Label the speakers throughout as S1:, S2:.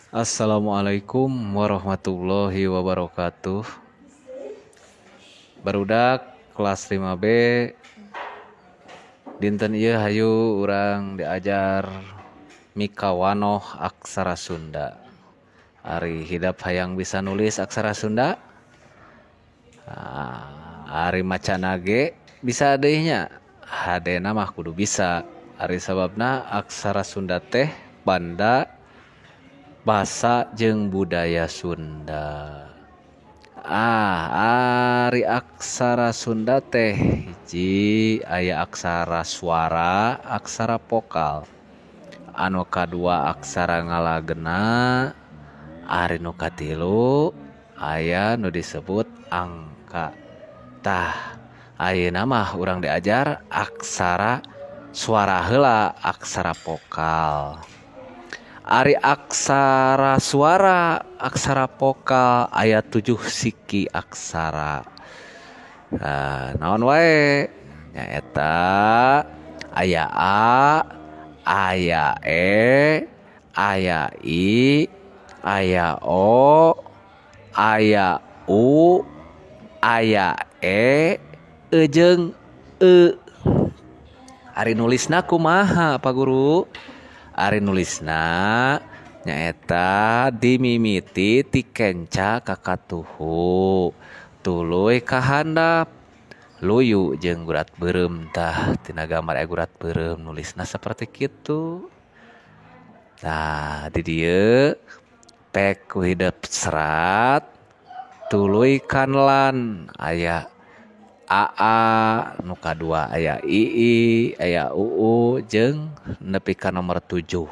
S1: Assalamualaikum warahmatullahi wabarakatuh. Barudak kelas 5B dinten ieu hayu urang diajar mikawanoh aksara Sunda. Ari hidap hayang bisa nulis aksara Sunda. Ari macana ge bisa deui nya. Hadena mah kudu bisa. Ari sababna aksara Sunda teh banda basa jeung budaya Sunda. Ari aksara Sunda teh hiji aya aksara suara, aksara vokal. Anu kadua aksara ngalagena, ari nu katilu aya nu disebut angka. Tah, ayeuna mah urang diajar aksara suara heula, aksara vokal. Ari aksara suara, aksara vokal aya 7 siki aksara. Naon wae? Nyaeta aya A, aya E, aya I, aya O, aya U, aya E, jeung E. Ari nulisna kumaha Pak Guru? Ari nulisna nyaeta dimimiti ti kenca ka katuhu, tuluy ka handap, luyu jeung gurat beureum tah tina gambar aya gurat beureum nulisna saperti kitu. Nah, di dieu pek ku hideup serat tuluy kanlan aya AA, nu kadua aya II, aya UU jeung nepi ka nomor 7.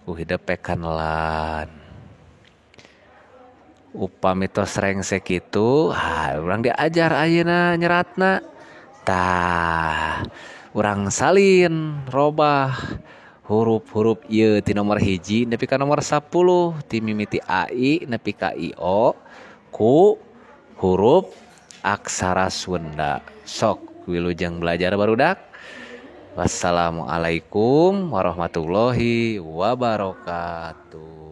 S1: Ku hideup pekanlan. Upami tos rengsek kitu, urang diajar ayeuna nyeratna. Tah, urang salin robah huruf-huruf ieu ti nomor 1 nepi ka nomor 10 ti mimiti AI nepi ka IO ku huruf aksara Sunda. Sok wilujeng belajar barudak. Wassalamualaikum warahmatullahi wabarakatuh.